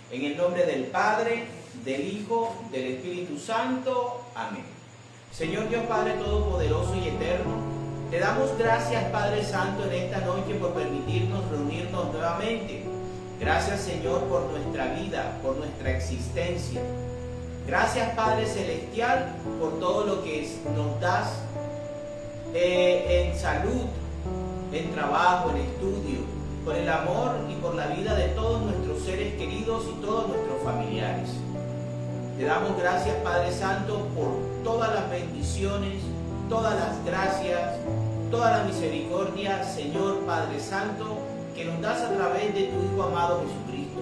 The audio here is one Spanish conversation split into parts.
En el nombre del Padre, del Hijo, del Espíritu Santo. Amén. Señor Dios Padre Todopoderoso y Eterno, te damos gracias, Padre Santo, en esta noche por permitirnos reunirnos nuevamente. Gracias, Señor, por nuestra vida, por nuestra existencia. Gracias, Padre Celestial, por todo lo que nos das en salud, en trabajo, en estudio, por el amor y por la vida de todos nuestros seres queridos y todos nuestros familiares. Te damos gracias, Padre Santo, por todas las bendiciones, todas las gracias, toda la misericordia, Señor Padre Santo, que nos das a través de tu Hijo amado Jesucristo.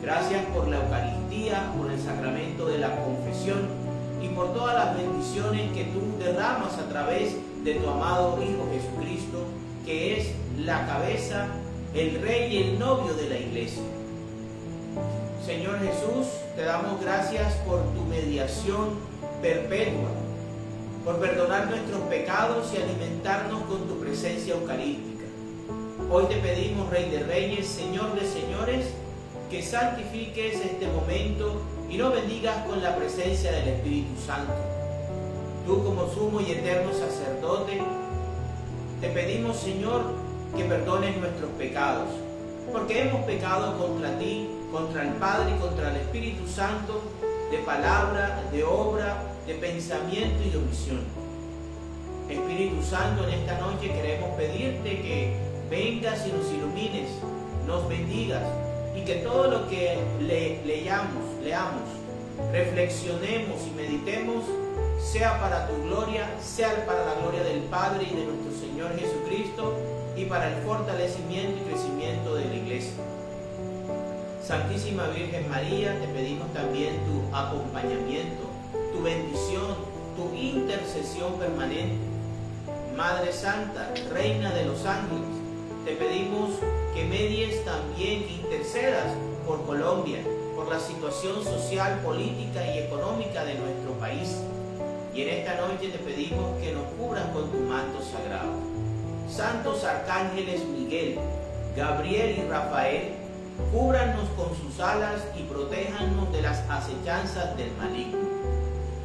Gracias por la Eucaristía, por el sacramento de la confesión y por todas las bendiciones que tú derramas a través de tu amado Hijo Jesucristo, que es la cabeza, el Rey y el novio de la Iglesia. Señor Jesús, te damos gracias por tu mediación perpetua, por perdonar nuestros pecados y alimentarnos con tu presencia eucarística. Hoy te pedimos, Rey de Reyes, Señor de Señores, que santifiques este momento y nos bendigas con la presencia del Espíritu Santo. Tú, como sumo y eterno sacerdote, te pedimos, Señor, que perdones nuestros pecados, porque hemos pecado contra ti, contra el Padre y contra el Espíritu Santo, de palabra, de obra, de pensamiento y de omisión. Espíritu Santo, en esta noche queremos pedirte que vengas y nos ilumines, nos bendigas, y que todo lo que leamos, reflexionemos y meditemos, sea para tu gloria, sea para la gloria del Padre y de nuestro Señor Jesucristo, y para el fortalecimiento y crecimiento de la Iglesia. Santísima Virgen María, te pedimos también tu acompañamiento, tu bendición, tu intercesión permanente. Madre Santa, Reina de los Ángeles, te pedimos que medies también, que intercedas por Colombia, por la situación social, política y económica de nuestro país. Y en esta noche te pedimos que nos cubras con tu manto sagrado. Santos arcángeles Miguel, Gabriel y Rafael, cúbranos con sus alas y protéjanos de las acechanzas del maligno.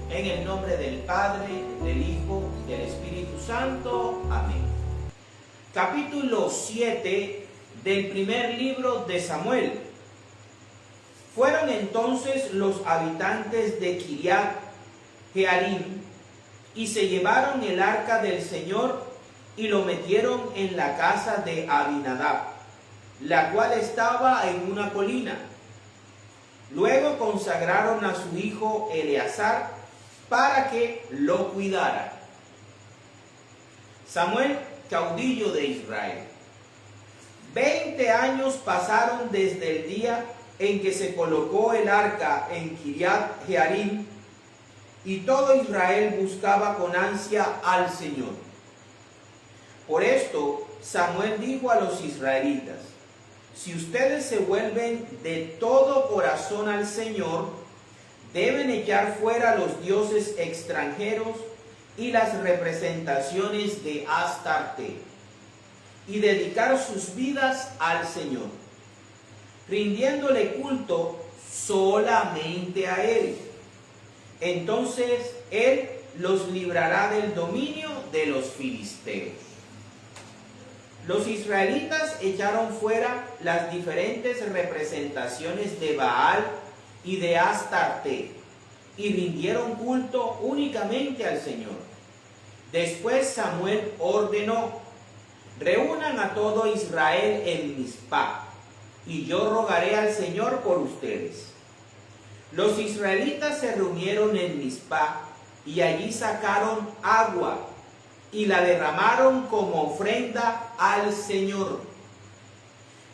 En el nombre del Padre, del Hijo y del Espíritu Santo. Amén. Capítulo 7 del primer libro de Samuel. Fueron entonces los habitantes de Kiriat Jearim y se llevaron el arca del Señor y lo metieron en la casa de Abinadab, la cual estaba en una colina. Luego consagraron a su hijo Eleazar para que lo cuidara. Samuel, caudillo de Israel. 20 años pasaron desde el día en que se colocó el arca en Kiriat Jearim, y todo Israel buscaba con ansia al Señor. Por esto, Samuel dijo a los israelitas: si ustedes se vuelven de todo corazón al Señor, deben echar fuera los dioses extranjeros y las representaciones de Astarte, y dedicar sus vidas al Señor, rindiéndole culto solamente a Él. Entonces Él los librará del dominio de los filisteos. Los israelitas echaron fuera las diferentes representaciones de Baal y de Astarte y rindieron culto únicamente al Señor. Después Samuel ordenó: reúnan a todo Israel en Mizpá, y yo rogaré al Señor por ustedes. Los israelitas se reunieron en Mizpá y allí sacaron agua y la derramaron como ofrenda al Señor.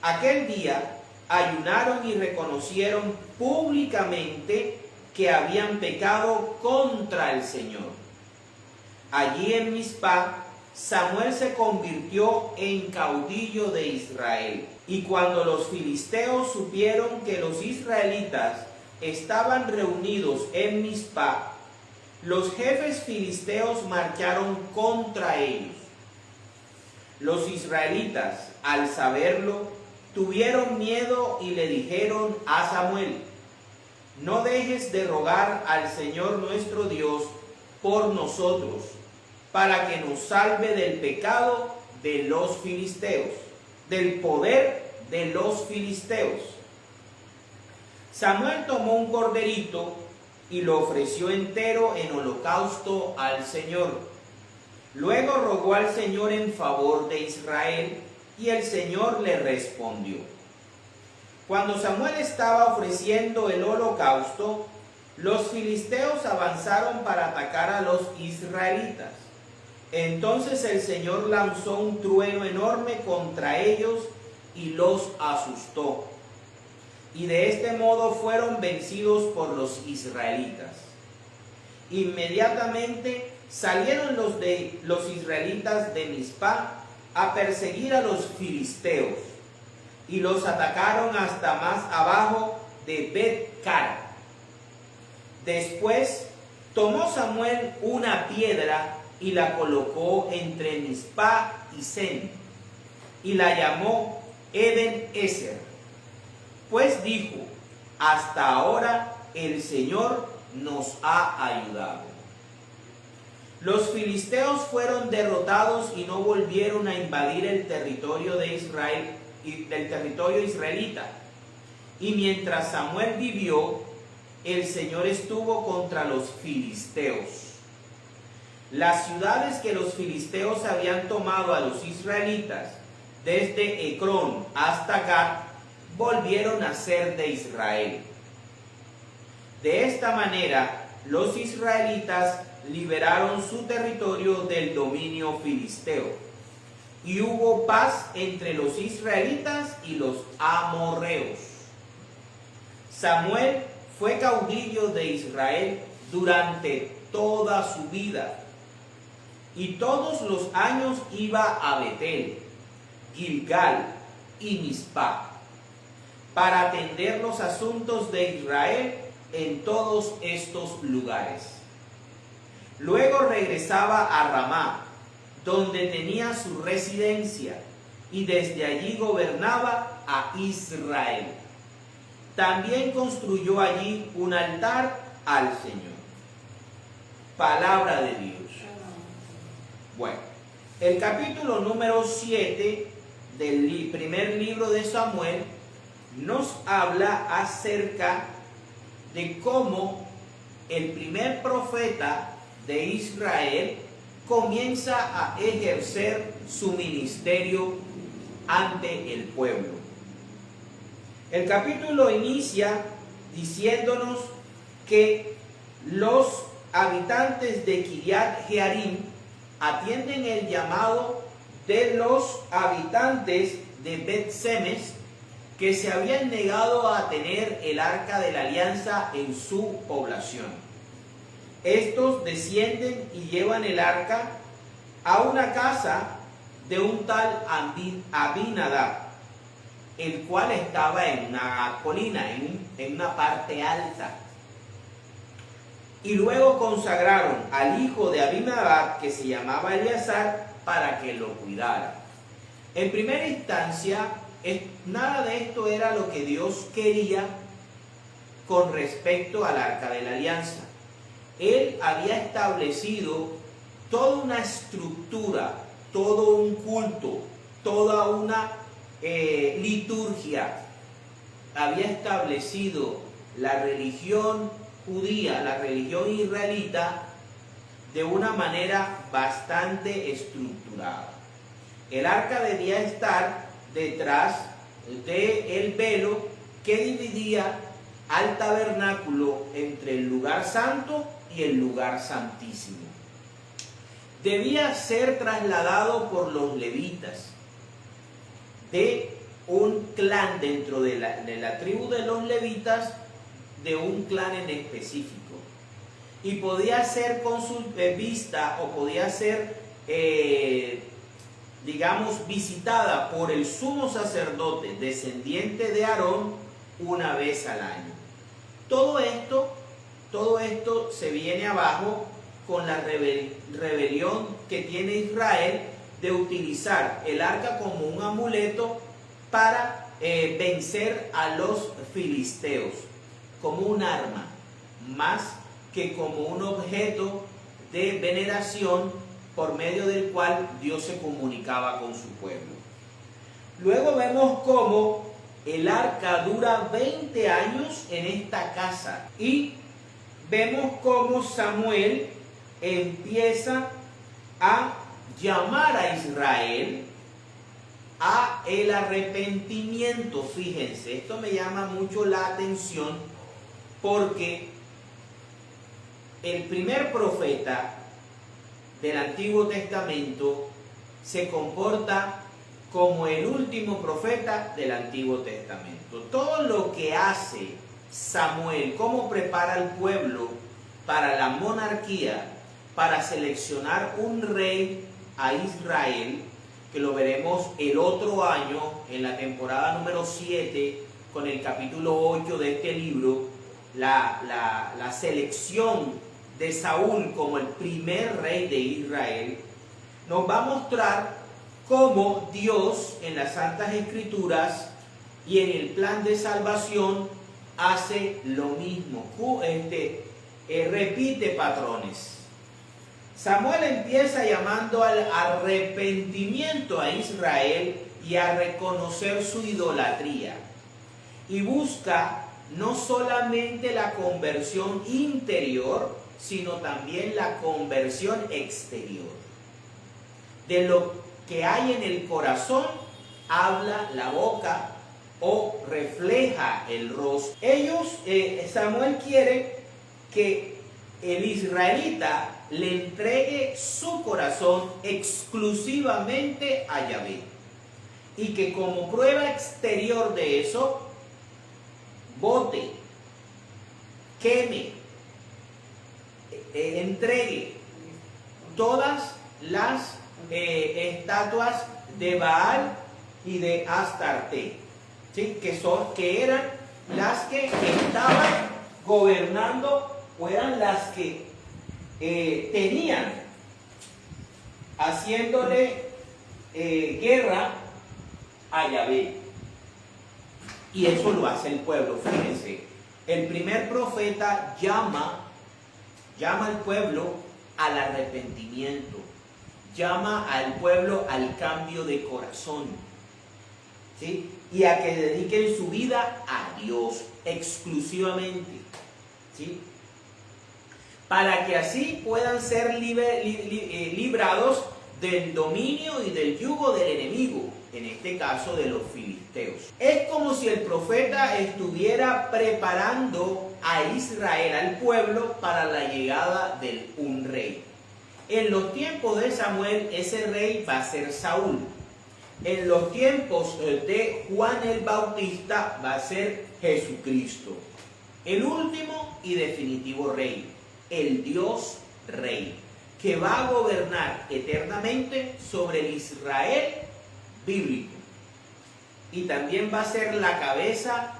Aquel día ayunaron y reconocieron públicamente que habían pecado contra el Señor. Allí en Mizpá Samuel se convirtió en caudillo de Israel. Y cuando los filisteos supieron que los israelitas estaban reunidos en Mizpa, los jefes filisteos marcharon contra ellos. Los israelitas, al saberlo, tuvieron miedo y le dijeron a Samuel: no dejes de rogar al Señor nuestro Dios por nosotros, para que nos salve del pecado de los filisteos, del poder de los filisteos. Samuel tomó un corderito y lo ofreció entero en holocausto al Señor. Luego rogó al Señor en favor de Israel, y el Señor le respondió. Cuando Samuel estaba ofreciendo el holocausto, los filisteos avanzaron para atacar a los israelitas. Entonces el Señor lanzó un trueno enorme contra ellos y los asustó. Y de este modo fueron vencidos por los israelitas. Inmediatamente salieron los israelitas de Mizpa a perseguir a los filisteos, y los atacaron hasta más abajo de Bet-Car. Después tomó Samuel una piedra y la colocó entre Mizpa y Sen, y la llamó Eben-Ezer, pues dijo: hasta ahora el Señor nos ha ayudado. Los filisteos fueron derrotados y no volvieron a invadir el territorio de Israel y del territorio israelita. Y mientras Samuel vivió, el Señor estuvo contra los filisteos. Las ciudades que los filisteos habían tomado a los israelitas, desde Ecrón hasta Gat, volvieron a ser de Israel. De esta manera, los israelitas liberaron su territorio del dominio filisteo, y hubo paz entre los israelitas y los amorreos. Samuel fue caudillo de Israel durante toda su vida, y todos los años iba a Betel, Gilgal y Mizpa, para atender los asuntos de Israel en todos estos lugares. Luego regresaba a Ramá, donde tenía su residencia, y desde allí gobernaba a Israel. También construyó allí un altar al Señor. Palabra de Dios. Bueno, el capítulo número 7 del primer libro de Samuel nos habla acerca de cómo el primer profeta de Israel comienza a ejercer su ministerio ante el pueblo. El capítulo inicia diciéndonos que los habitantes de Kiriat Jearim atienden el llamado de los habitantes de Bet-Semes, que se habían negado a tener el arca de la alianza en su población. Estos descienden y llevan el arca a una casa de un tal Abinadab, el cual estaba en una colina, en una parte alta. Y luego consagraron al hijo de Abinadab, que se llamaba Eleazar, para que lo cuidara. En primera instancia, nada de esto era lo que Dios quería con respecto al arca de la alianza. Él había establecido toda una estructura, todo un culto, toda una liturgia. Había establecido la religión judía, la religión israelita, de una manera bastante estructurada. El arca debía estar detrás del velo que dividía al tabernáculo entre el lugar santo y el lugar santísimo. Debía ser trasladado por los levitas de un clan dentro de la tribu de los levitas, de un clan en específico, y podía ser vista o podía ser digamos, visitada por el sumo sacerdote descendiente de Aarón una vez al año. Todo esto se viene abajo con la rebelión que tiene Israel de utilizar el arca como un amuleto para vencer a los filisteos, como un arma, más que como un objeto de veneración por medio del cual Dios se comunicaba con su pueblo. Luego vemos cómo el arca dura 20 años en esta casa y vemos cómo Samuel empieza a llamar a Israel a el arrepentimiento. Fíjense, esto me llama mucho la atención porque el primer profeta del Antiguo Testamento se comporta como el último profeta del Antiguo Testamento. Todo lo que hace Samuel, cómo prepara al pueblo para la monarquía, para seleccionar un rey a Israel, que lo veremos el otro año en la temporada número 7 con el capítulo 8 de este libro, la selección de Saúl como el primer rey de Israel, nos va a mostrar cómo Dios en las Santas Escrituras y en el plan de salvación hace lo mismo, repite patrones. Samuel empieza llamando al arrepentimiento a Israel y a reconocer su idolatría. Y busca no solamente la conversión interior, sino también la conversión exterior. De lo que hay en el corazón, habla la boca o refleja el rostro. Samuel quiere que el israelita le entregue su corazón exclusivamente a Yahvé. Y que como prueba exterior de eso, bote, queme, entregue todas las estatuas de Baal y de Astarte, ¿sí? que eran las que estaban gobernando, o eran las que tenían haciéndole guerra a Yahvé. Y eso lo hace el pueblo. Fíjense, el primer profeta llama al pueblo al arrepentimiento, llama al pueblo al cambio de corazón, ¿sí? Y a que dediquen su vida a Dios exclusivamente, ¿sí? Para que así puedan ser librados del dominio y del yugo del enemigo, en este caso de los filisteos. Es como si el profeta estuviera preparando a Israel, al pueblo, para la llegada de un rey. En los tiempos de Samuel, ese rey va a ser Saúl. En los tiempos de Juan el Bautista va a ser Jesucristo, el último y definitivo rey, el Dios Rey, que va a gobernar eternamente sobre el Israel bíblico. Y también va a ser la cabeza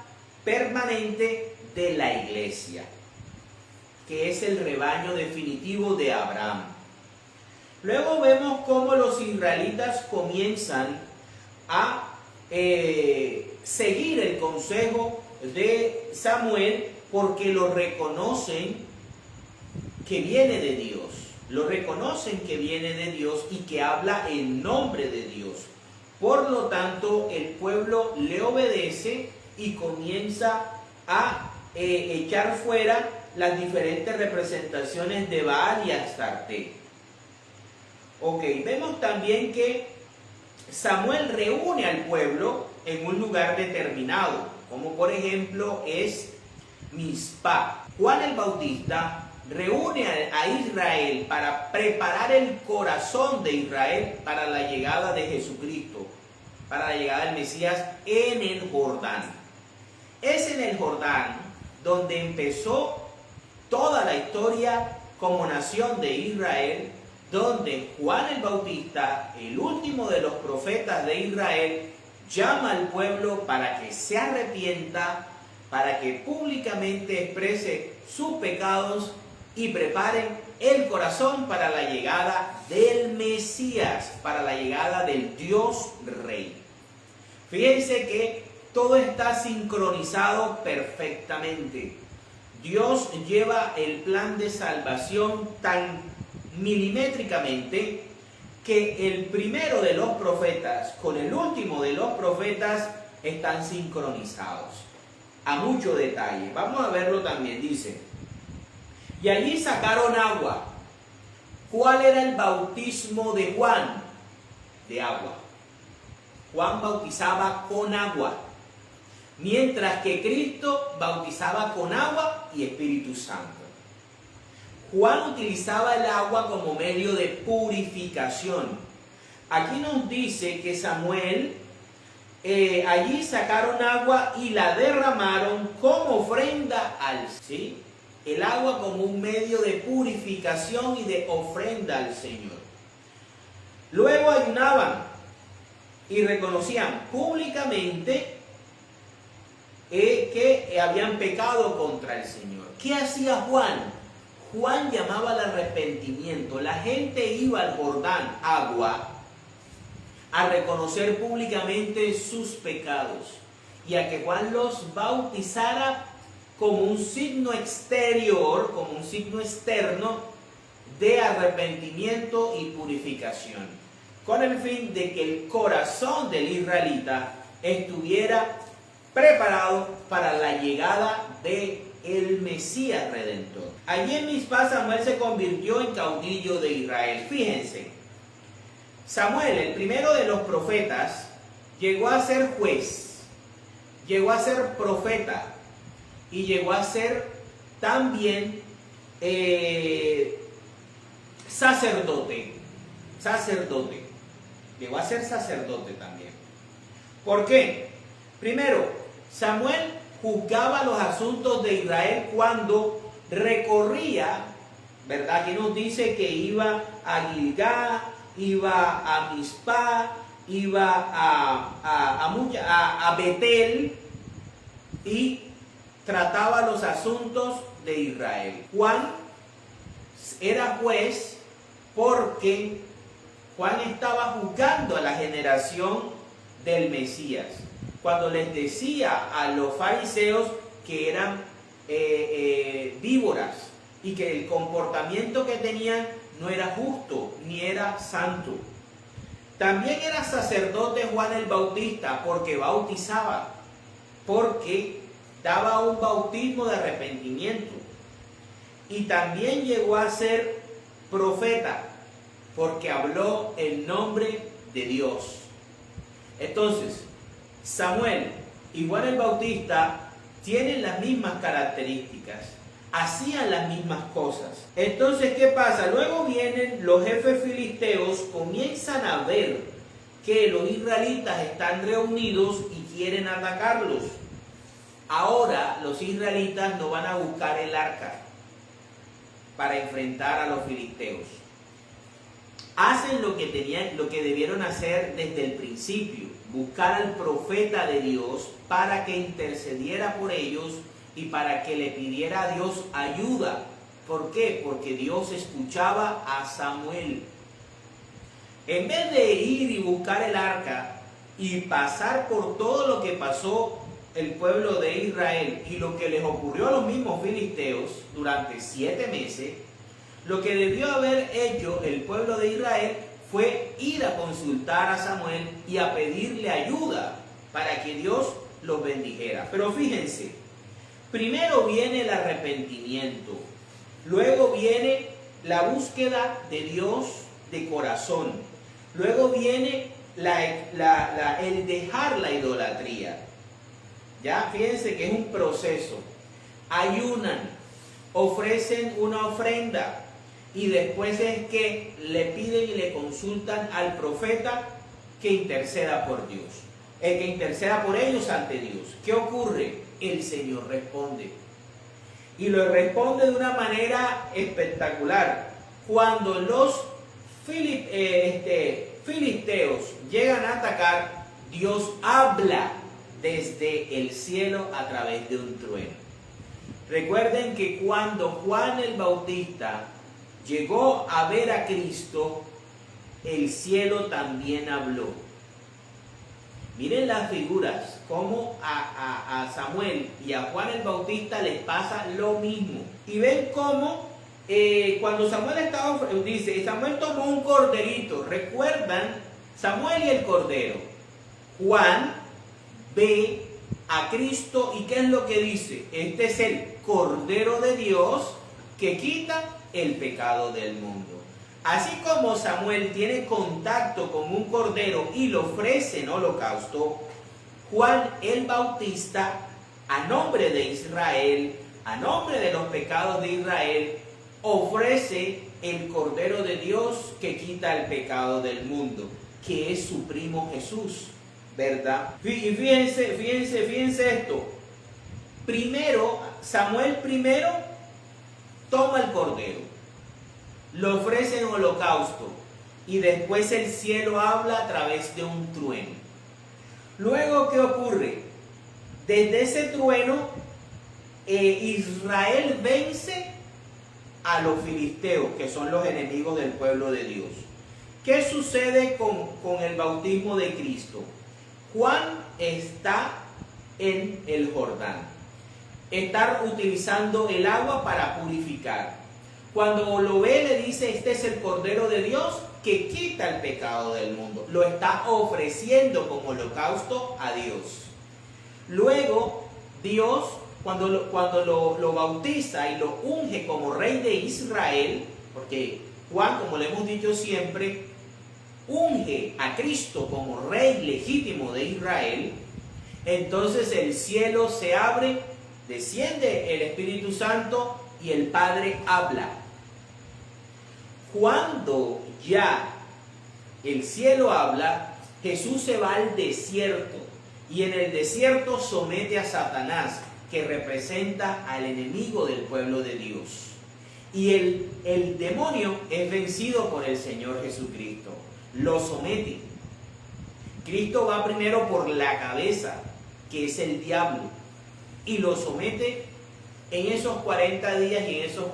permanente de la iglesia, que es el rebaño definitivo de Abraham. Luego vemos cómo los israelitas comienzan a seguir el consejo de Samuel, porque lo reconocen que viene de Dios, lo reconocen que viene de Dios y que habla en nombre de Dios. Por lo tanto, el pueblo le obedece y comienza a echar fuera las diferentes representaciones de Baal y Astarte. Ok, vemos también que Samuel reúne al pueblo en un lugar determinado, como por ejemplo es Mizpah. Juan el Bautista reúne a Israel para preparar el corazón de Israel para la llegada de Jesucristo, para la llegada del Mesías en el Jordán. Es en el Jordán donde empezó toda la historia como nación de Israel, donde Juan el Bautista, el último de los profetas de Israel, llama al pueblo para que se arrepienta, para que públicamente exprese sus pecados y preparen el corazón para la llegada del Mesías, para la llegada del Dios Rey. Fíjense que todo está sincronizado perfectamente. Dios lleva el plan de salvación tan milimétricamente que el primero de los profetas con el último de los profetas están sincronizados a mucho detalle. Vamos a verlo también. Dice: y allí sacaron agua. ¿Cuál era el bautismo de Juan? De agua. Juan bautizaba con agua, mientras que Cristo bautizaba con agua y Espíritu Santo. Juan utilizaba el agua como medio de purificación. Aquí nos dice que Samuel, allí sacaron agua y la derramaron como ofrenda al Señor. El agua como un medio de purificación y de ofrenda al Señor. Luego ayunaban y reconocían públicamente que habían pecado contra el Señor. ¿Qué hacía Juan? Juan llamaba al arrepentimiento. La gente iba al Jordán, agua, a reconocer públicamente sus pecados y a que Juan los bautizara como un signo exterior, como un signo externo de arrepentimiento y purificación, con el fin de que el corazón del israelita estuviera preparado para la llegada de el Mesías Redentor. Allí en Mizpá Samuel se convirtió en caudillo de Israel. Fíjense, Samuel, el primero de los profetas, llegó a ser juez, llegó a ser profeta y llegó a ser también sacerdote. Llegó a ser sacerdote también. ¿Por qué? Primero, Samuel juzgaba los asuntos de Israel cuando recorría, ¿verdad? Aquí nos dice que iba a Gilgal, iba a Mizpá, iba a Betel y trataba los asuntos de Israel. Juan era juez porque Juan estaba juzgando a la generación del Mesías, cuando les decía a los fariseos que eran víboras y que el comportamiento que tenían no era justo ni era santo. También era sacerdote Juan el Bautista porque bautizaba, porque daba un bautismo de arrepentimiento. Y también llegó a ser profeta porque habló el nombre de Dios. Entonces, Samuel y Juan el Bautista tienen las mismas características, hacían las mismas cosas. Entonces, ¿qué pasa? Luego vienen los jefes filisteos, comienzan a ver que los israelitas están reunidos y quieren atacarlos. Ahora los israelitas no van a buscar el arca para enfrentar a los filisteos. Hacen lo que debieron hacer desde el principio, buscar al profeta de Dios para que intercediera por ellos y para que le pidiera a Dios ayuda. ¿Por qué? Porque Dios escuchaba a Samuel. En vez de ir y buscar el arca y pasar por todo lo que pasó el pueblo de Israel y lo que les ocurrió a los mismos filisteos durante 7 meses, lo que debió haber hecho el pueblo de Israel fue ir a consultar a Samuel y a pedirle ayuda para que Dios los bendijera. Pero fíjense, primero viene el arrepentimiento, luego viene la búsqueda de Dios de corazón, luego viene el dejar la idolatría. Ya, fíjense que es un proceso. Ayunan, ofrecen una ofrenda y después es que le piden y le consultan al profeta que interceda por Dios, que interceda por ellos ante Dios. ¿Qué ocurre? El Señor responde. Y lo responde de una manera espectacular. Cuando los filisteos llegan a atacar, Dios habla desde el cielo a través de un trueno. Recuerden que cuando Juan el Bautista llegó a ver a Cristo, el cielo también habló. Miren las figuras, como a Samuel y a Juan el Bautista les pasa lo mismo. Y ven cómo cuando Samuel estaba, dice, Samuel tomó un corderito. ¿Recuerdan? Samuel y el cordero. Juan ve a Cristo y ¿qué es lo que dice? Este es el Cordero de Dios que quita el pecado del mundo. Así como Samuel tiene contacto con un cordero y lo ofrece en holocausto, Juan el Bautista, a nombre de Israel, a nombre de los pecados de Israel, ofrece el Cordero de Dios que quita el pecado del mundo, que es su primo Jesús, ¿verdad? Y fíjense esto. Samuel primero toma el cordero, lo ofrece en holocausto y después el cielo habla a través de un trueno. Luego, ¿qué ocurre? Desde ese trueno, Israel vence a los filisteos, que son los enemigos del pueblo de Dios. ¿Qué sucede con el bautismo de Cristo? Juan está en el Jordán. Está utilizando el agua para purificar. Cuando lo ve, le dice, este es el Cordero de Dios que quita el pecado del mundo. Lo está ofreciendo como holocausto a Dios. Luego, Dios, cuando lo bautiza y lo unge como rey de Israel, porque Juan, como le hemos dicho siempre, unge a Cristo como rey legítimo de Israel, entonces el cielo se abre, desciende el Espíritu Santo y el Padre habla. Cuando ya el cielo habla, Jesús se va al desierto y en el desierto somete a Satanás, que representa al enemigo del pueblo de Dios. Y el demonio es vencido por el Señor Jesucristo. Lo somete. Cristo va primero por la cabeza, que es el diablo, y lo somete en esos 40 días y en esas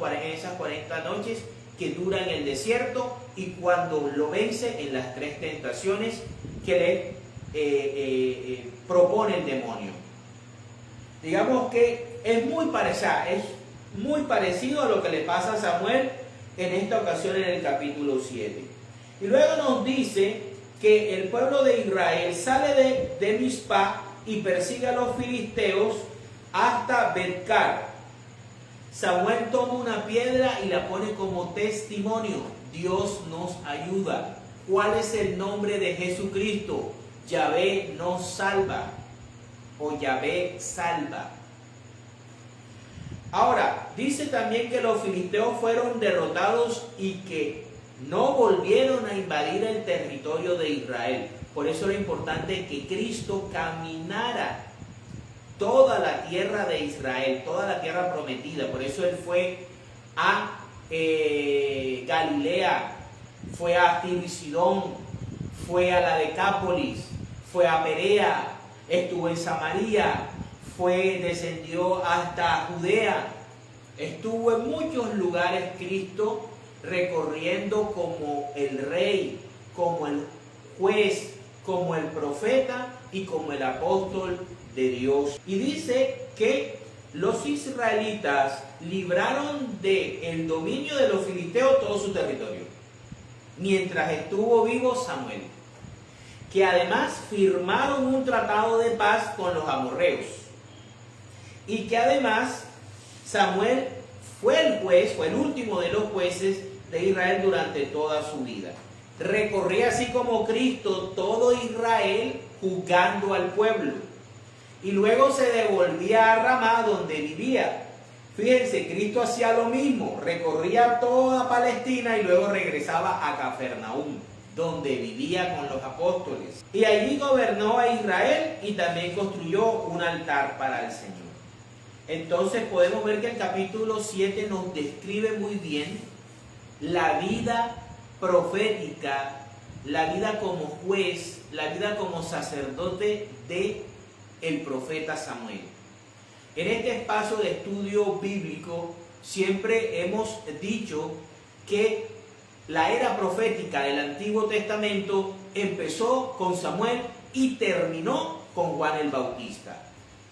40 noches que dura en el desierto, y cuando lo vence en las 3 tentaciones que le propone el demonio. Digamos que es muy parecido a lo que le pasa a Samuel en esta ocasión en el capítulo 7. Y luego nos dice que el pueblo de Israel sale de Mizpá y persigue a los filisteos hasta Bet-car. Samuel toma una piedra y la pone como testimonio. Dios nos ayuda. ¿Cuál es el nombre de Jesucristo? Yahvé nos salva, o Yahvé salva. Ahora, dice también que los filisteos fueron derrotados y que no volvieron a invadir el territorio de Israel. Por eso era importante que Cristo caminara toda la tierra de Israel, toda la tierra prometida. Por eso Él fue a Galilea, fue a Tiro y Sidón, fue a la Decápolis, fue a Perea, estuvo en Samaria, descendió hasta Judea, estuvo en muchos lugares Cristo recorriendo como el rey, como el juez, como el profeta y como el apóstol de Dios. Y dice que los israelitas libraron del dominio de los filisteos todo su territorio, mientras estuvo vivo Samuel, que además firmaron un tratado de paz con los amorreos, y que además Samuel fue el juez, fue el último de los jueces de Israel durante toda su vida. Recorría así como Cristo todo Israel juzgando al pueblo, y luego se devolvía a Ramá donde vivía. Fíjense, Cristo hacía lo mismo, recorría toda Palestina y luego regresaba a Cafarnaúm, donde vivía con los apóstoles. Y allí gobernó a Israel y también construyó un altar para el Señor. Entonces podemos ver que el capítulo 7 nos describe muy bien la vida profética, la vida como juez, la vida como sacerdote de el profeta Samuel. En este espacio de estudio bíblico siempre hemos dicho que la era profética del Antiguo Testamento empezó con Samuel y terminó con Juan el Bautista.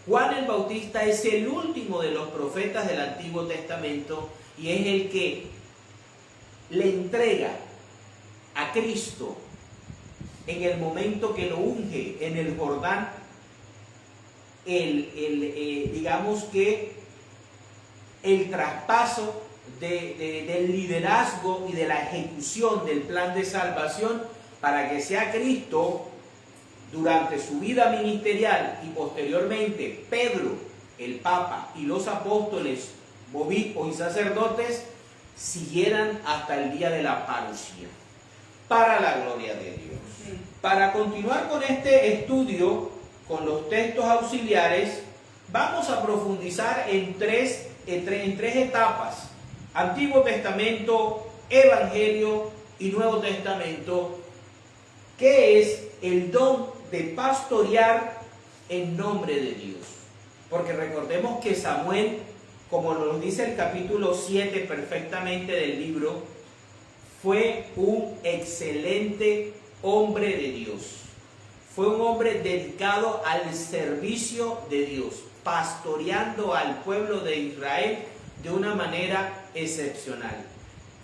Juan el Bautista es el último de los profetas del Antiguo Testamento y es el que le entrega a Cristo en el momento que lo unge en el Jordán, digamos que el traspaso del liderazgo y de la ejecución del plan de salvación para que sea Cristo durante su vida ministerial y posteriormente Pedro, el Papa y los apóstoles, obispos y sacerdotes siguieran hasta el día de la parucía, para la gloria de Dios. Para continuar con este estudio, con los textos auxiliares, vamos a profundizar en tres etapas: Antiguo Testamento, Evangelio y Nuevo Testamento, que es el don de pastorear en nombre de Dios. Porque recordemos que Samuel, como nos dice el capítulo 7 perfectamente del libro, fue un excelente hombre de Dios. Fue un hombre dedicado al servicio de Dios, pastoreando al pueblo de Israel de una manera excepcional,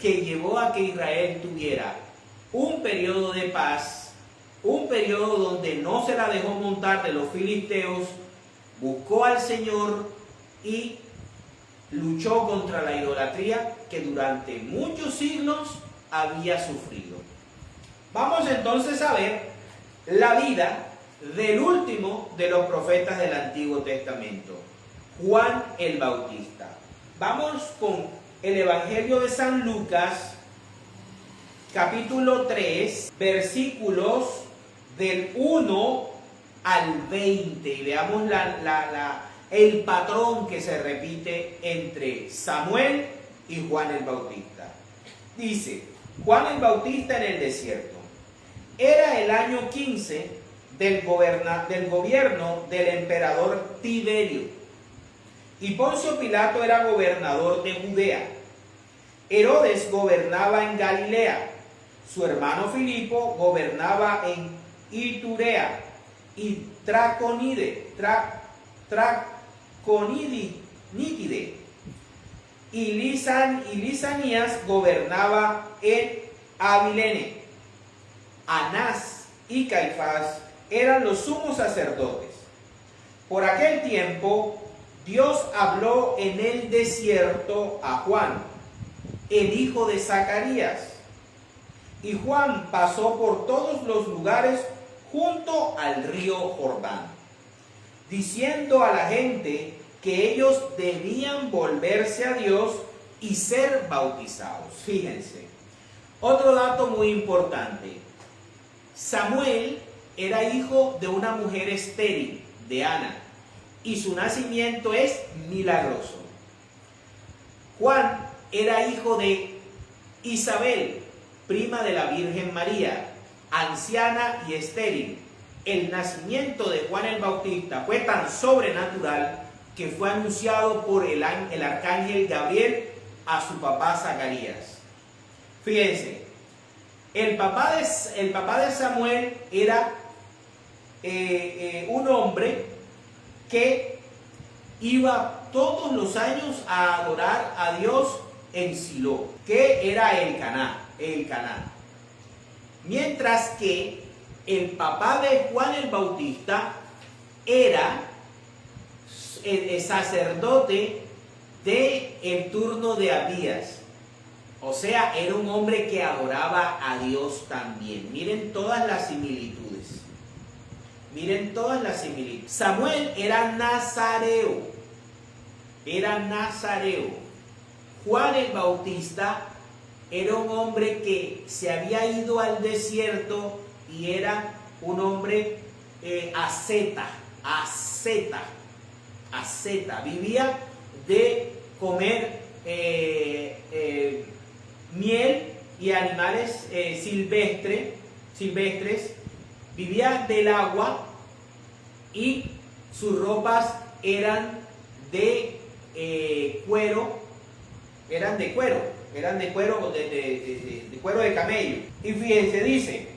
que llevó a que Israel tuviera un periodo de paz, un periodo donde no se la dejó montar de los filisteos, buscó al Señor y luchó contra la idolatría que durante muchos siglos había sufrido. Vamos entonces a ver la vida del último de los profetas del Antiguo Testamento, Juan el Bautista. Vamos con el Evangelio de San Lucas, capítulo 3, versículos del 1 al 20. Y veamos el patrón que se repite entre Samuel y Juan el Bautista. Dice: Juan el Bautista en el desierto. Era el año 15 del gobierno del emperador Tiberio, y Poncio Pilato era gobernador de Judea. Herodes gobernaba en Galilea, su hermano Filipo gobernaba en Iturea y Traconite, y Lisanías gobernaba en Abilene. Anás y Caifás eran los sumos sacerdotes. Por aquel tiempo, Dios habló en el desierto a Juan, el hijo de Zacarías. Y Juan pasó por todos los lugares junto al río Jordán, diciendo a la gente que ellos debían volverse a Dios y ser bautizados. Fíjense, otro dato muy importante. Samuel era hijo de una mujer estéril, de Ana, y su nacimiento es milagroso. Juan era hijo de Isabel, prima de la Virgen María, anciana y estéril. El nacimiento de Juan el Bautista fue tan sobrenatural que fue anunciado por el arcángel Gabriel a su papá Zacarías. Fíjense, el papá de Samuel era un hombre que iba todos los años a adorar a Dios en Silo, que era el Caná. Mientras que el papá de Juan el Bautista era el sacerdote del turno de Abías. O sea, era un hombre que adoraba a Dios también. Miren todas las similitudes. Samuel era nazareo. Juan el Bautista era un hombre que se había ido al desierto y era un hombre asceta. Vivía de comer miel y animales silvestres, vivía del agua y sus ropas eran de cuero, de cuero de camello. Y fíjense, dice,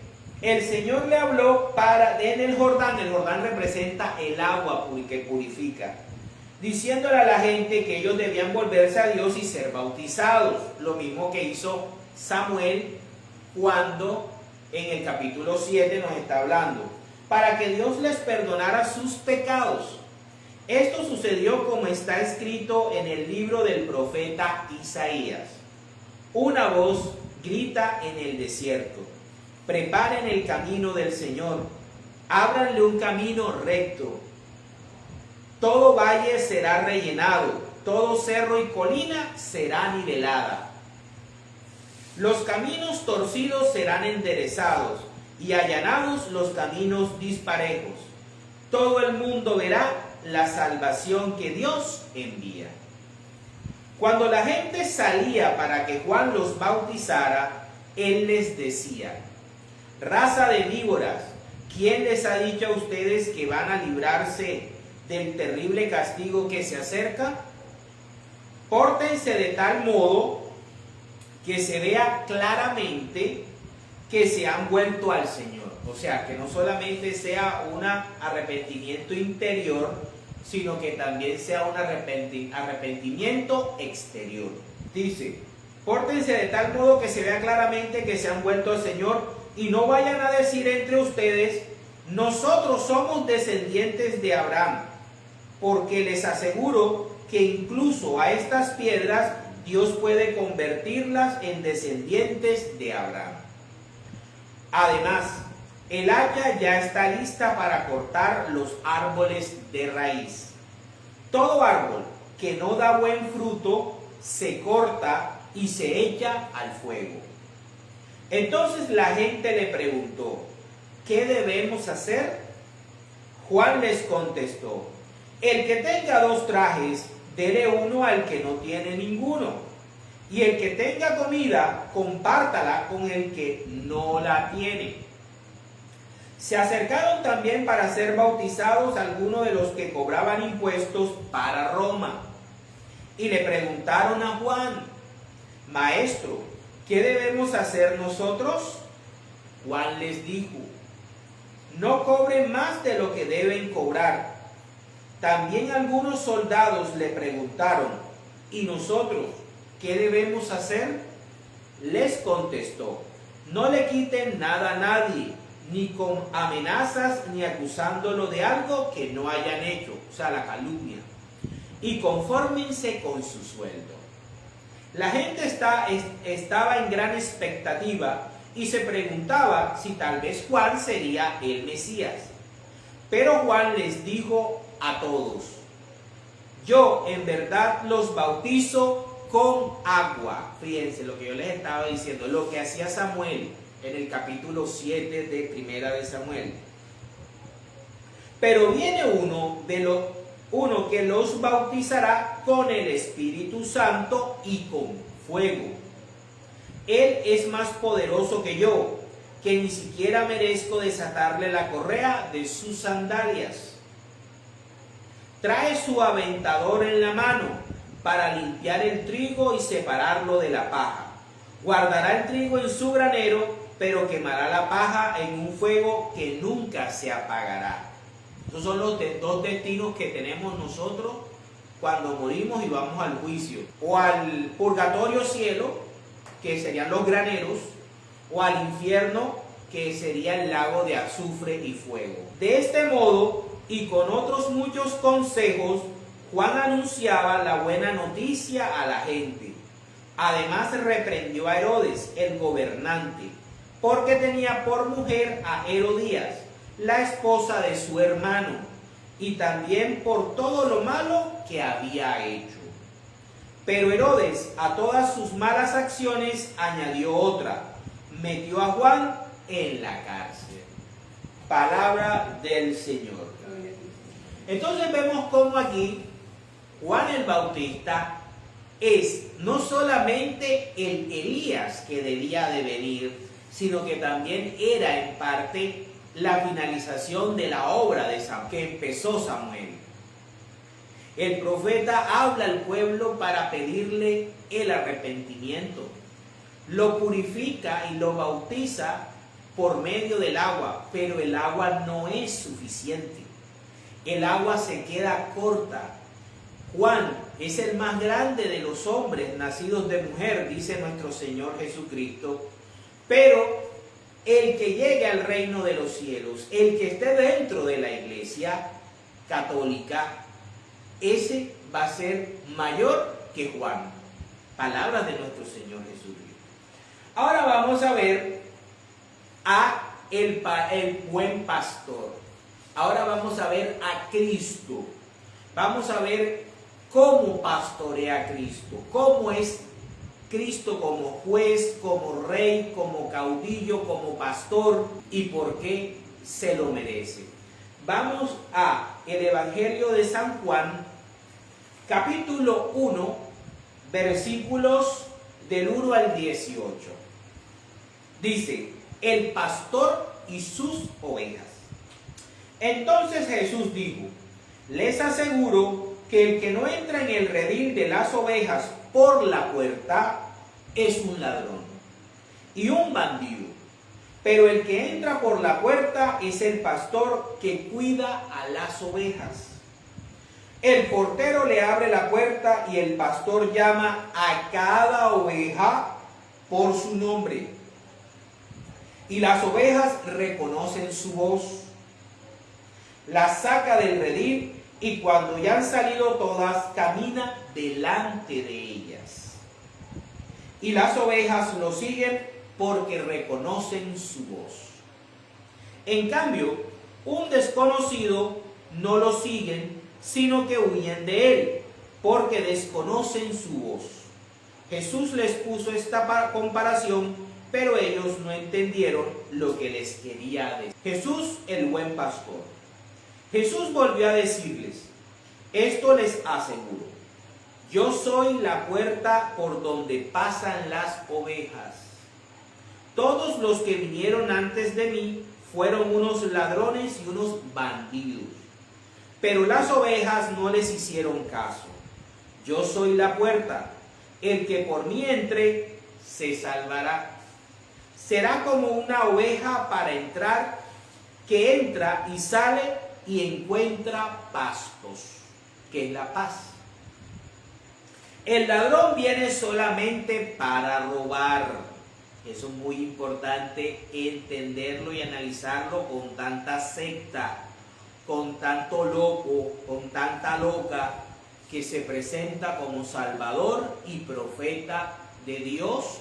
el Señor le habló en el Jordán representa el agua que purifica, diciéndole a la gente que ellos debían volverse a Dios y ser bautizados, lo mismo que hizo Samuel cuando en el capítulo 7 nos está hablando, para que Dios les perdonara sus pecados. Esto sucedió como está escrito en el libro del profeta Isaías. Una voz grita en el desierto: preparen el camino del Señor, ábranle un camino recto. Todo valle será rellenado, todo cerro y colina será nivelada. Los caminos torcidos serán enderezados y allanados los caminos disparejos. Todo el mundo verá la salvación que Dios envía. Cuando la gente salía para que Juan los bautizara, él les decía: raza de víboras, ¿quién les ha dicho a ustedes que van a librarse del terrible castigo que se acerca? Pórtense de tal modo que se vea claramente que se han vuelto al Señor. O sea, que no solamente sea un arrepentimiento interior, sino que también sea un arrepentimiento exterior. Dice, pórtense de tal modo que se vea claramente que se han vuelto al Señor, y no vayan a decir entre ustedes: nosotros somos descendientes de Abraham, porque les aseguro que incluso a estas piedras Dios puede convertirlas en descendientes de Abraham. Además, el hacha ya está lista para cortar los árboles de raíz. Todo árbol que no da buen fruto se corta y se echa al fuego. Entonces la gente le preguntó: ¿qué debemos hacer? Juan les contestó: el que tenga 2 trajes, dele uno al que no tiene ninguno, y el que tenga comida, compártala con el que no la tiene. Se acercaron también para ser bautizados algunos de los que cobraban impuestos para Roma, y le preguntaron a Juan: Maestro, ¿qué debemos hacer nosotros? Juan les dijo: no cobren más de lo que deben cobrar. También algunos soldados le preguntaron: ¿y nosotros qué debemos hacer? Les contestó: no le quiten nada a nadie, ni con amenazas ni acusándolo de algo que no hayan hecho, o sea, la calumnia, y confórmense con su sueldo. La gente estaba en gran expectativa y se preguntaba si tal vez Juan sería el Mesías. Pero Juan les dijo a todos: yo en verdad los bautizo con agua. Fíjense lo que yo les estaba diciendo, lo que hacía Samuel en el capítulo 7 de Primera de Samuel. Pero viene uno que los bautizará con el Espíritu Santo y con fuego. Él es más poderoso que yo, que ni siquiera merezco desatarle la correa de sus sandalias. Trae su aventador en la mano para limpiar el trigo y separarlo de la paja. Guardará el trigo en su granero, pero quemará la paja en un fuego que nunca se apagará. Esos son los 2 destinos que tenemos nosotros cuando morimos y vamos al juicio: o al purgatorio cielo, que serían los graneros, o al infierno, que sería el lago de azufre y fuego. De este modo, y con otros muchos consejos, Juan anunciaba la buena noticia a la gente. Además reprendió a Herodes, el gobernante, porque tenía por mujer a Herodías, la esposa de su hermano, y también por todo lo malo que había hecho. Pero Herodes a todas sus malas acciones añadió otra: metió a Juan en la cárcel. Palabra del Señor. Entonces vemos cómo aquí Juan el Bautista es no solamente el Elías que debía de venir, sino que también era en parte la finalización de la obra de que empezó Samuel. El profeta habla al pueblo para pedirle el arrepentimiento. Lo purifica y lo bautiza por medio del agua, pero el agua no es suficiente. El agua se queda corta. Juan es el más grande de los hombres nacidos de mujer, dice nuestro Señor Jesucristo, pero el que llegue al reino de los cielos, el que esté dentro de la iglesia católica, ese va a ser mayor que Juan. Palabras de nuestro Señor Jesucristo. Ahora vamos a ver a el buen pastor. Ahora vamos a ver a Cristo. Vamos a ver cómo pastorea Cristo, cómo es Cristo como juez, como rey, como caudillo, como pastor y por qué se lo merece. Vamos a el Evangelio de San Juan, capítulo 1, versículos del 1 al 18. Dice, el pastor y sus ovejas. Entonces Jesús dijo, les aseguro que el que no entra en el redil de las ovejas por la puerta es un ladrón y un bandido. Pero el que entra por la puerta es el pastor que cuida a las ovejas. El portero le abre la puerta y el pastor llama a cada oveja por su nombre. Y las ovejas reconocen su voz. Las saca del redil y cuando ya han salido todas, camina delante de ellas. Y las ovejas lo siguen porque reconocen su voz. En cambio, un desconocido no lo siguen, sino que huyen de él, porque desconocen su voz. Jesús les puso esta comparación, pero ellos no entendieron lo que les quería decir. Jesús, el buen pastor. Jesús volvió a decirles, esto les aseguro, yo soy la puerta por donde pasan las ovejas. Todos los que vinieron antes de mí fueron unos ladrones y unos bandidos, pero las ovejas no les hicieron caso. Yo soy la puerta, el que por mí entre se salvará. Será como una oveja para entrar, que entra y sale y encuentra pastos, que es la paz. El ladrón viene solamente para robar. Eso es muy importante entenderlo y analizarlo con tanta secta, con tanto loco, con tanta loca que se presenta como Salvador y profeta de Dios,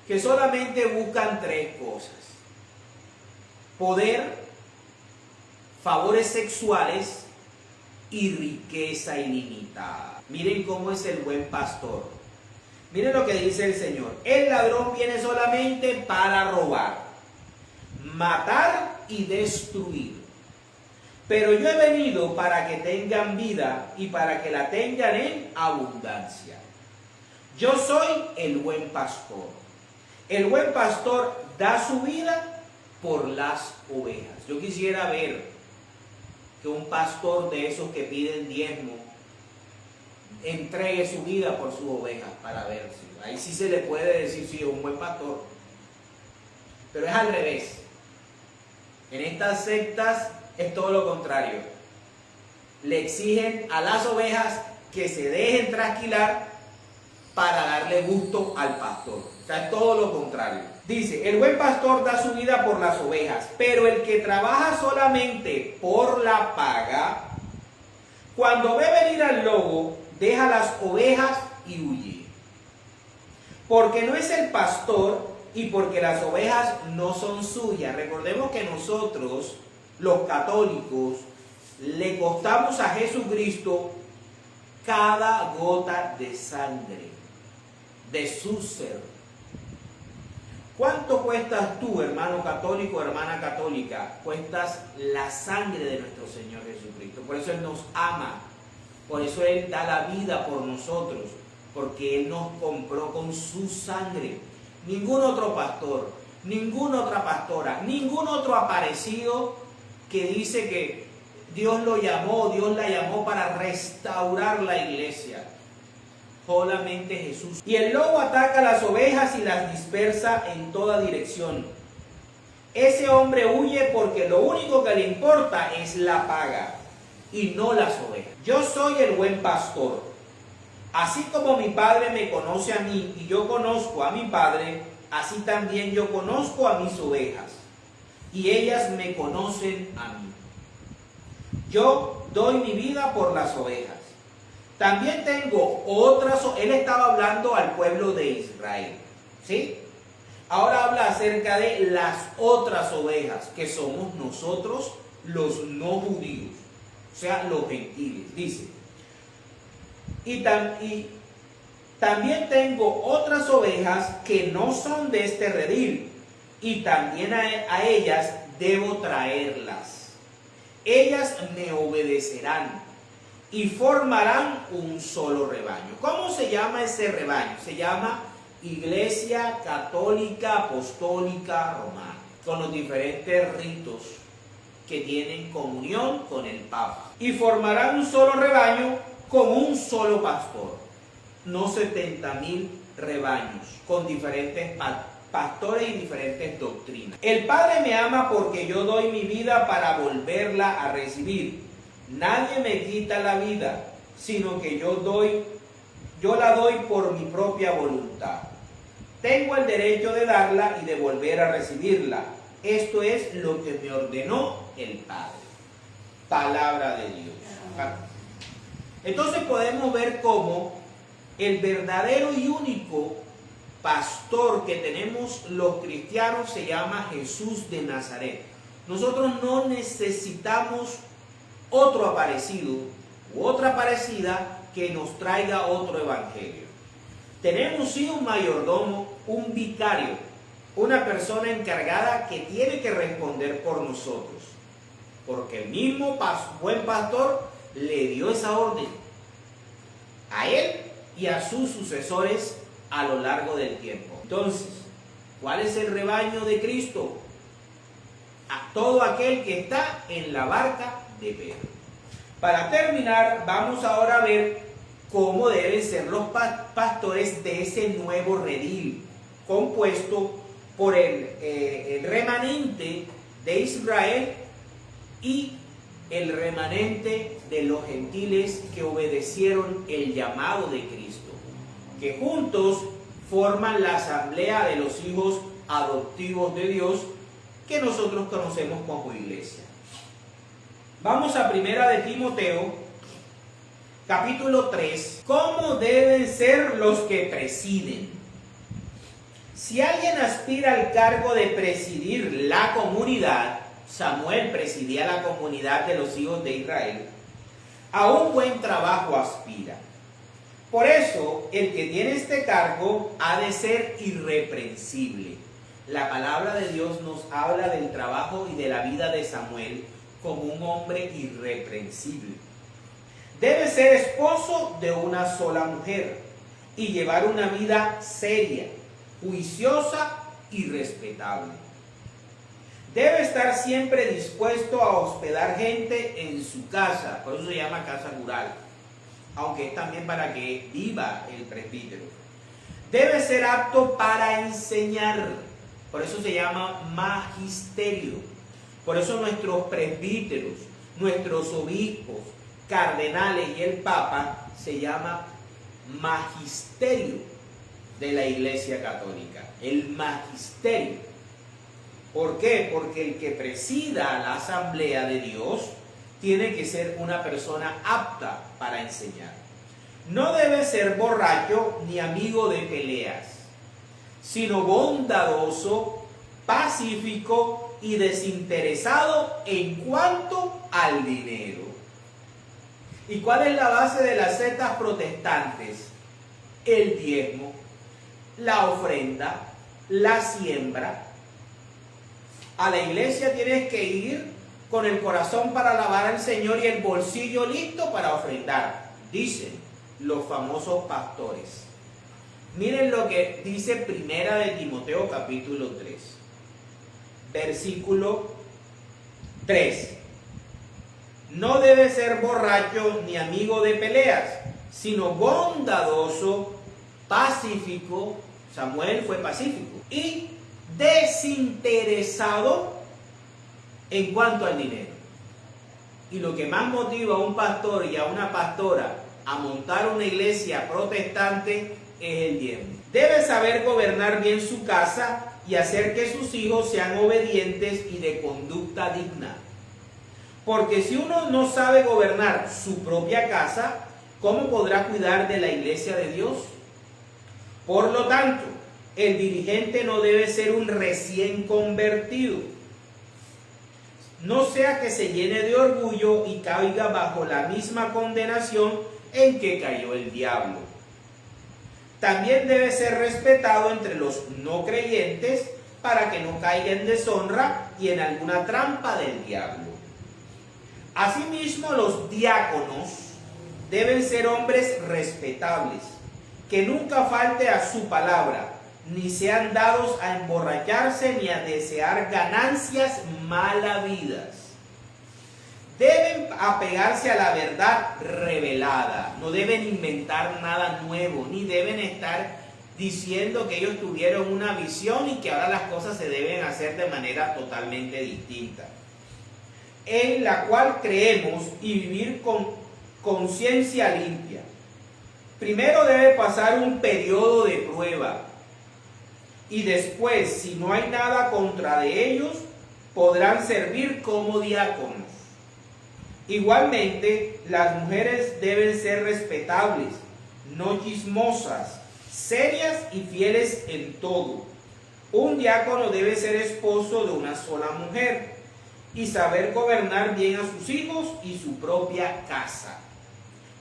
que solamente buscan tres cosas: poder, favores sexuales y riqueza ilimitada. Miren cómo es el buen pastor. Miren lo que dice el Señor. El ladrón viene solamente para robar, matar y destruir. Pero yo he venido para que tengan vida y para que la tengan en abundancia. Yo soy el buen pastor. El buen pastor da su vida por las ovejas. Yo quisiera ver que un pastor de esos que piden diezmo entregue su vida por sus ovejas, para ver si ahí sí se le puede decir si es un buen pastor. Pero es al revés. En estas sectas es todo lo contrario. Le exigen a las ovejas que se dejen trasquilar para darle gusto al pastor. O sea, es todo lo contrario. Dice, el buen pastor da su vida por las ovejas, pero el que trabaja solamente por la paga, cuando ve venir al lobo, deja las ovejas y huye. Porque no es el pastor y porque las ovejas no son suyas. Recordemos que nosotros, los católicos, le costamos a Jesucristo cada gota de sangre de su ser. ¿Cuánto cuestas tú, hermano católico, hermana católica? Cuestas la sangre de nuestro Señor Jesucristo. Por eso Él nos ama. Por eso Él da la vida por nosotros. porque Él nos compró con su sangre. Ningún otro pastor, ninguna otra pastora, ningún otro aparecido que dice que Dios lo llamó, Dios la llamó para restaurar la iglesia. Solamente Jesús. Y el lobo ataca a las ovejas y las dispersa en toda dirección. Ese hombre huye porque lo único que le importa es la paga y no las ovejas. Yo soy el buen pastor. Así como mi Padre me conoce a mí y yo conozco a mi Padre, así también yo conozco a mis ovejas y ellas me conocen a mí. Yo doy mi vida por las ovejas. También tengo otras, él estaba hablando al pueblo de Israel, ¿sí? Ahora habla acerca de las otras ovejas, que somos nosotros los no judíos, o sea, los gentiles, dice. Y también tengo otras ovejas que no son de este redil, y también a ellas debo traerlas. Ellas me obedecerán y formarán un solo rebaño. ¿Cómo se llama ese rebaño? Se llama Iglesia Católica Apostólica Romana, con los diferentes ritos que tienen comunión con el Papa. Y formarán un solo rebaño con un solo pastor, no 70,000 rebaños con diferentes pastores y diferentes doctrinas. El Padre me ama porque yo doy mi vida para volverla a recibir. Nadie me quita la vida, sino que yo la doy por mi propia voluntad. Tengo el derecho de darla y de volver a recibirla. Esto es lo que me ordenó el Padre. Palabra de Dios. Entonces podemos ver cómo el verdadero y único pastor que tenemos los cristianos se llama Jesús de Nazaret. Nosotros no necesitamos otro aparecido u otra parecida que nos traiga otro evangelio. Tenemos sí un mayordomo, un vicario, una persona encargada que tiene que responder por nosotros, porque el mismo buen pastor le dio esa orden a él y a sus sucesores a lo largo del tiempo. Entonces, ¿cuál es el rebaño de Cristo? A todo aquel que está en la barca de Pedro. Para terminar, vamos ahora a ver cómo deben ser los pastores de ese nuevo redil, compuesto por el remanente de Israel y el remanente de los gentiles que obedecieron el llamado de Cristo, que juntos forman la asamblea de los hijos adoptivos de Dios que nosotros conocemos como iglesia. Vamos a Primera de Timoteo, capítulo 3. ¿Cómo deben ser los que presiden? Si alguien aspira al cargo de presidir la comunidad, Samuel presidía la comunidad de los hijos de Israel, a un buen trabajo aspira. Por eso, el que tiene este cargo ha de ser irreprensible. La palabra de Dios nos habla del trabajo y de la vida de Samuel como un hombre irreprensible. Debe ser esposo de una sola mujer y llevar una vida seria, juiciosa y respetable. Debe estar siempre dispuesto a hospedar gente en su casa, por eso se llama casa rural, aunque es también para que viva el presbítero. Debe ser apto para enseñar, por eso se llama magisterio. Por eso nuestros presbíteros, nuestros obispos, cardenales y el Papa se llama magisterio de la Iglesia Católica. El magisterio. ¿Por qué? Porque el que presida la asamblea de Dios tiene que ser una persona apta para enseñar. No debe ser borracho ni amigo de peleas, sino bondadoso, pacífico y desinteresado en cuanto al dinero. ¿Y cuál es la base de las sectas protestantes? El diezmo, la ofrenda, la siembra. A la iglesia tienes que ir con el corazón para alabar al Señor y el bolsillo listo para ofrendar, dicen. los famosos pastores. Miren lo que dice Primera de Timoteo capítulo 3, versículo 3. No debe ser borracho ni amigo de peleas, sino bondadoso, pacífico. Samuel fue pacífico y desinteresado en cuanto al dinero. Y lo que más motiva a un pastor y a una pastora a montar una iglesia protestante es el diezmo. Debe saber gobernar bien su casa y hacer que sus hijos sean obedientes y de conducta digna. Porque si uno no sabe gobernar su propia casa, ¿cómo podrá cuidar de la iglesia de Dios? Por lo tanto, el dirigente no debe ser un recién convertido. No sea que se llene de orgullo y caiga bajo la misma condenación en que cayó el diablo. También debe ser respetado entre los no creyentes para que no caiga en deshonra y en alguna trampa del diablo. Asimismo, los diáconos deben ser hombres respetables, que nunca falte a su palabra, ni sean dados a emborracharse ni a desear ganancias malavidas. Deben apegarse a la verdad revelada, no deben inventar nada nuevo, ni deben estar diciendo que ellos tuvieron una visión y que ahora las cosas se deben hacer de manera totalmente distinta, en la cual creemos, y vivir con conciencia limpia. Primero debe pasar un periodo de prueba y después, si no hay nada contra de ellos, podrán servir como diáconos. Igualmente, las mujeres deben ser respetables, no chismosas, serias y fieles en todo. Un diácono debe ser esposo de una sola mujer y saber gobernar bien a sus hijos y su propia casa.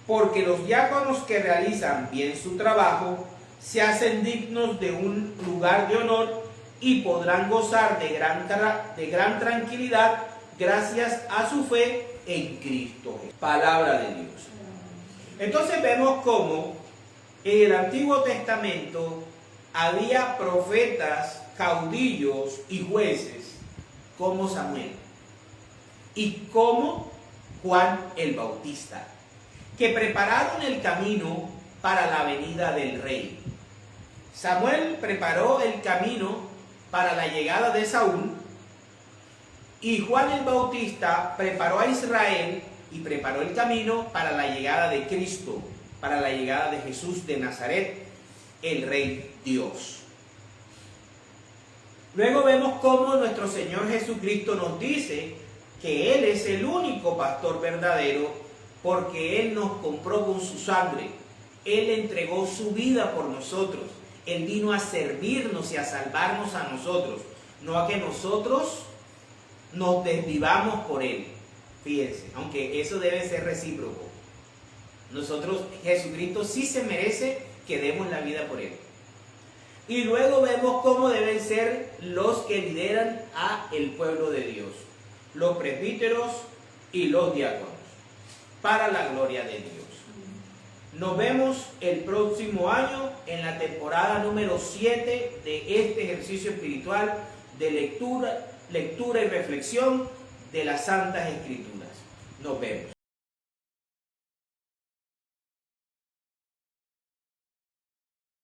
Porque los diáconos que realizan bien su trabajo se hacen dignos de un lugar de honor y podrán gozar de gran tranquilidad gracias a su fe en Cristo. Palabra de Dios. Entonces vemos cómo en el Antiguo Testamento había profetas, caudillos y jueces como Samuel y como Juan el Bautista, que prepararon el camino para la venida del rey. Samuel preparó el camino para la llegada de Saúl y Juan el Bautista preparó a Israel y preparó el camino para la llegada de Cristo, para la llegada de Jesús de Nazaret, el Rey Dios. Luego vemos cómo nuestro Señor Jesucristo nos dice que Él es el único pastor verdadero, porque Él nos compró con su sangre. Él entregó su vida por nosotros. Él vino a servirnos y a salvarnos a nosotros, no a que nosotros nos desvivamos por Él. Fíjense, aunque eso debe ser recíproco. Nosotros, Jesucristo sí se merece que demos la vida por Él. Y luego vemos cómo deben ser los que lideran a el pueblo de Dios, los presbíteros y los diáconos, para la gloria de Dios. Nos vemos el próximo año en la temporada número 7 de este ejercicio espiritual de lectura y reflexión de las Santas Escrituras. Nos vemos.